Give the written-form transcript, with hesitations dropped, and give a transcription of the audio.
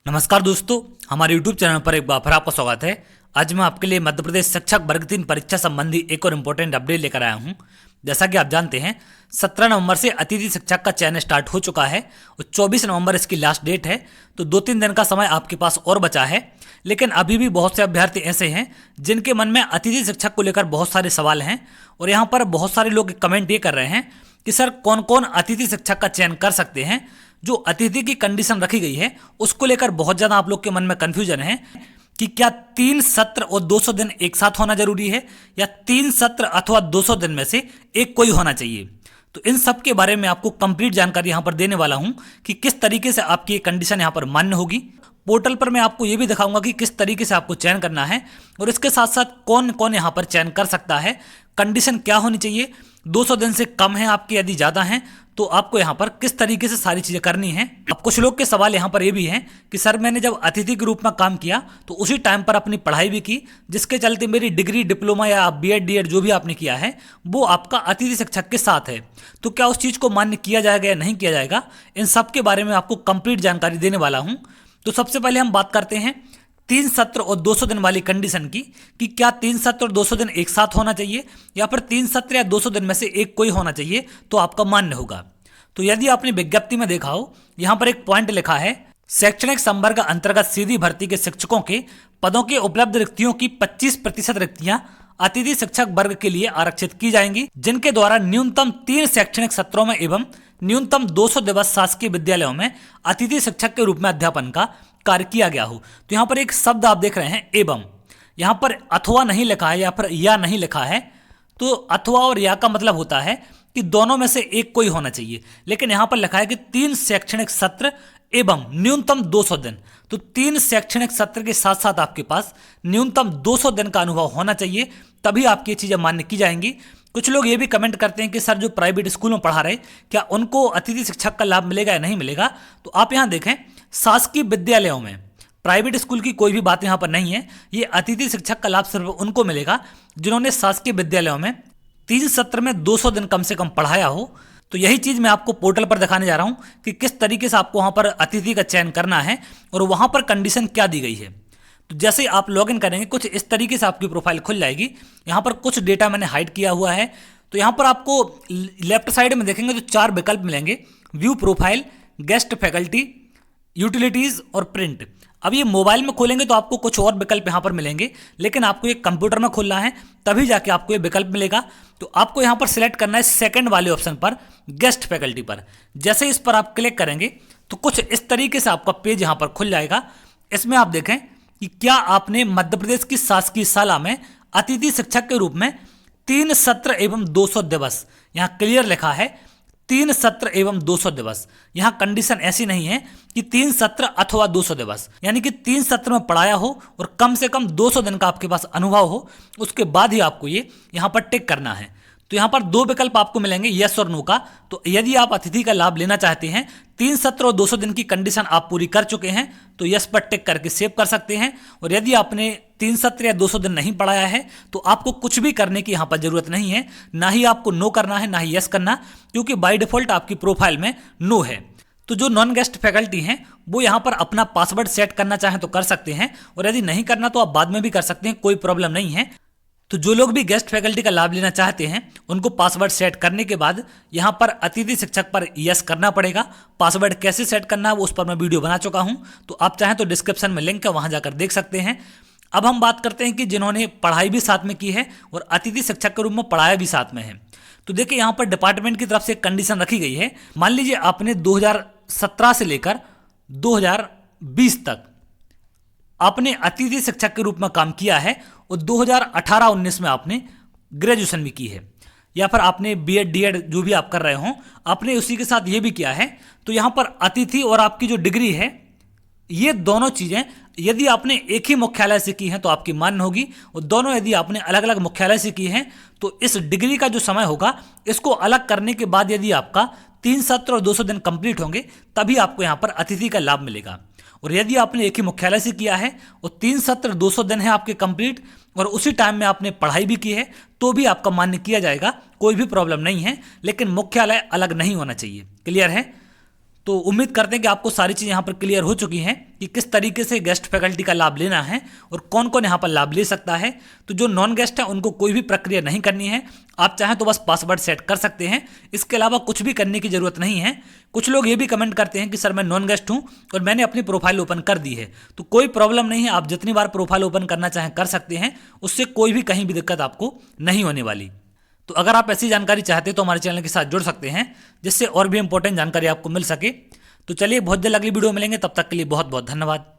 नमस्कार दोस्तों, हमारे YouTube चैनल पर एक बार फिर आपका स्वागत है। आज मैं आपके लिए मध्य प्रदेश शिक्षक वर्ग 3 परीक्षा संबंधी एक और इम्पोर्टेंट अपडेट लेकर आया हूं। जैसा कि आप जानते हैं 17 नवंबर से अतिथि शिक्षक का चयन स्टार्ट हो चुका है और 24 नवंबर इसकी लास्ट डेट है। तो 2-3 दिन का समय आपके पास और बचा है, लेकिन अभी भी बहुत से अभ्यर्थी ऐसे हैं जिनके मन में अतिथि शिक्षक को लेकर बहुत सारे सवाल हैं। और यहाँ पर बहुत सारे लोग कमेंट ये कर रहे हैं कि सर कौन कौन अतिथि शिक्षक का चयन कर सकते हैं। जो अतिथि की कंडीशन रखी गई है उसको लेकर बहुत ज़्यादा आप लोग के मन में कन्फ्यूजन है कि क्या 3 सत्र और 200 दिन एक साथ होना जरूरी है या 3 सत्र अथवा 200 दिन में से एक कोई होना चाहिए। तो इन सब के बारे में आपको कंप्लीट जानकारी यहाँ पर देने वाला हूँ कि किस तरीके से आपकी ये कंडीशन यहाँ पर मान्य होगी। पोर्टल पर मैं आपको ये भी दिखाऊंगा कि किस तरीके से आपको चयन करना है और इसके साथ साथ कौन कौन यहाँ पर चयन कर सकता है, कंडीशन क्या होनी चाहिए, 200 दिन से कम है आपके यदि ज़्यादा हैं तो आपको यहाँ पर किस तरीके से सारी चीज़ें करनी है। अब कुछ लोग के सवाल यहाँ पर ये भी हैं कि सर मैंने जब अतिथि के रूप में काम किया तो उसी टाइम पर अपनी पढ़ाई भी की, जिसके चलते मेरी डिग्री डिप्लोमा या बीएड डीएड जो भी आपने किया है वो आपका अतिथि शिक्षक के साथ है, तो क्या उस चीज़ को मान्य किया जाएगा या नहीं किया जाएगा, इन सब के बारे में आपको कंप्लीट जानकारी देने वाला हूँ। तो सबसे पहले हम बात करते हैं 3 सत्र और 200 दिन वाली कंडीशन की कि क्या 3 सत्र और 200 दिन एक साथ होना चाहिए या फिर 3 सत्र या 200 दिन में से एक कोई होना चाहिए तो आपका मान्य होगा। तो यदि आपने विज्ञप्ति में देखा हो, यहाँ पर एक पॉइंट लिखा है, शैक्षणिक संवर्ग अंतर्गत सीधी भर्ती के शिक्षकों के पदों के उपलब्ध रिक्तियों की 25% रिक्तियां अतिथि शिक्षक वर्ग के लिए आरक्षित की जाएंगी, जिनके द्वारा न्यूनतम 3 शैक्षणिक सत्रों में एवं न्यूनतम 200 दिवस शासकीय विद्यालयों में अतिथि शिक्षक के रूप में अध्यापन का कार्य किया गया हो। तो यहाँ पर एक शब्द आप देख रहे हैं एवं, यहाँ पर अथवा नहीं लिखा है या फिर या नहीं लिखा है। तो अथवा और या का मतलब होता है कि दोनों में से एक कोई होना चाहिए, लेकिन यहाँ पर लिखा है कि 3 शैक्षणिक सत्र एवं न्यूनतम 200 दिन। तो 3 शैक्षणिक सत्र के साथ साथ आपके पास न्यूनतम 200 दिन का अनुभव होना चाहिए, तभी आपकी चीज़ें मान्य की जाएंगी। कुछ लोग ये भी कमेंट करते हैं कि सर जो प्राइवेट स्कूल में पढ़ा रहे क्या उनको अतिथि शिक्षक का लाभ मिलेगा या नहीं मिलेगा। तो आप यहाँ देखें, शासकीय विद्यालयों में, प्राइवेट स्कूल की कोई भी बात यहाँ पर नहीं है। ये अतिथि शिक्षक का लाभ सिर्फ उनको मिलेगा जिन्होंने शासकीय विद्यालयों में 3 सत्र में 200 दिन कम से कम पढ़ाया हो। तो यही चीज़ मैं आपको पोर्टल पर दिखाने जा रहा हूँ कि किस तरीके से आपको वहाँ पर अतिथि का चयन करना है और वहाँ पर कंडीशन क्या दी गई है। तो जैसे आप लॉगिन करेंगे कुछ इस तरीके से आपकी प्रोफाइल खुल जाएगी। यहाँ पर कुछ डेटा मैंने हाइड किया हुआ है। तो यहाँ पर आपको लेफ्ट साइड में देखेंगे तो 4 विकल्प मिलेंगे, view profile, guest faculty, utilities और प्रिंट। अब ये मोबाइल में खोलेंगे तो आपको कुछ और विकल्प यहाँ पर मिलेंगे, लेकिन आपको ये कंप्यूटर में खोलना है तभी जाके आपको ये विकल्प मिलेगा। तो आपको यहाँ पर सिलेक्ट करना है सेकंड वाले ऑप्शन पर, गेस्ट फैकल्टी पर। जैसे इस पर आप क्लिक करेंगे तो कुछ इस तरीके से आपका पेज यहाँ पर खुल जाएगा। इसमें आप देखें कि क्या आपने मध्य प्रदेश की शासकीय शाला में अतिथि शिक्षक के रूप में 3 सत्र एवं 200 दिवस, यहाँ क्लियर लिखा है 3 सत्र एवं 200 दिवस। यहाँ कंडीशन ऐसी नहीं है कि 3 सत्र अथवा 200 दिवस, यानी कि 3 सत्र में पढ़ाया हो और कम से कम 200 दिन का आपके पास अनुभव हो, उसके बाद ही आपको ये यहाँ पर टिक करना है। तो यहाँ पर 2 विकल्प आपको मिलेंगे, यस और नो का। तो यदि आप अतिथि का लाभ लेना चाहते हैं, 3 सत्र और 200 दिन की कंडीशन आप पूरी कर चुके हैं तो यस पर टिक करके सेव कर सकते हैं। और यदि आपने 3 सत्र या 200 दिन नहीं पढ़ाया है तो आपको कुछ भी करने की यहाँ पर जरूरत नहीं है, ना ही आपको नो करना है ना ही यस करना, क्योंकि बाय डिफॉल्ट आपकी प्रोफाइल में नो है। तो जो नॉन गेस्ट फैकल्टी हैं वो यहाँ पर अपना पासवर्ड सेट करना चाहें तो कर सकते हैं, और यदि नहीं करना तो आप बाद में भी कर सकते हैं, कोई प्रॉब्लम नहीं है। तो जो लोग भी गेस्ट फैकल्टी का लाभ लेना चाहते हैं उनको पासवर्ड सेट करने के बाद यहाँ पर अतिथि शिक्षक पर यस करना पड़ेगा। पासवर्ड कैसे सेट करना है वो उस पर मैं वीडियो बना चुका हूँ, तो आप चाहें तो डिस्क्रिप्शन में लिंक है, वहाँ जाकर देख सकते हैं। अब हम बात करते हैं कि जिन्होंने पढ़ाई भी साथ में की है और अतिथि शिक्षक के रूप में पढ़ाया भी साथ में है। तो देखिए यहाँ पर डिपार्टमेंट की तरफ से एक कंडीशन रखी गई है। मान लीजिए आपने 2017 से लेकर 2020 तक आपने अतिथि शिक्षक के रूप में काम किया है और 2018-19 में आपने ग्रेजुएशन भी की है, या फिर आपने बीएड डीएड जो भी आप कर रहे हो आपने उसी के साथ ये भी किया है। तो यहाँ पर अतिथि और आपकी जो डिग्री है, ये दोनों चीज़ें यदि आपने एक ही मुख्यालय से की हैं तो आपकी मान्य होगी, और दोनों यदि आपने अलग अलग मुख्यालय से की हैं तो इस डिग्री का जो समय होगा इसको अलग करने के बाद यदि आपका 3 सत्र और 200 दिन कंप्लीट होंगे तभी आपको यहाँ पर अतिथि का लाभ मिलेगा। और यदि आपने एक ही मुख्यालय से किया है और 3 सत्र 200 दिन है आपके कंप्लीट और उसी टाइम में आपने पढ़ाई भी की है तो भी आपका मान्य किया जाएगा, कोई भी प्रॉब्लम नहीं है, लेकिन मुख्यालय अलग नहीं होना चाहिए। क्लियर है? तो उम्मीद करते हैं कि आपको सारी चीज़ यहाँ पर क्लियर हो चुकी हैं कि किस तरीके से गेस्ट फैकल्टी का लाभ लेना है और कौन कौन यहाँ पर लाभ ले सकता है। तो जो नॉन गेस्ट है उनको कोई भी प्रक्रिया नहीं करनी है, आप चाहें तो बस पासवर्ड सेट कर सकते हैं, इसके अलावा कुछ भी करने की जरूरत नहीं है। कुछ लोग ये भी कमेंट करते हैं कि सर मैं नॉन गेस्ट हूँ और मैंने अपनी प्रोफाइल ओपन कर दी है, तो कोई प्रॉब्लम नहीं है, आप जितनी बार प्रोफाइल ओपन करना चाहें कर सकते हैं, उससे कोई भी कहीं भी दिक्कत आपको नहीं होने वाली। तो अगर आप ऐसी जानकारी चाहते हैं तो हमारे चैनल के साथ जुड़ सकते हैं, जिससे और भी इंपॉर्टेंट जानकारी आपको मिल सके। तो चलिए बहुत जल्द अगली वीडियो मिलेंगे, तब तक के लिए बहुत बहुत धन्यवाद।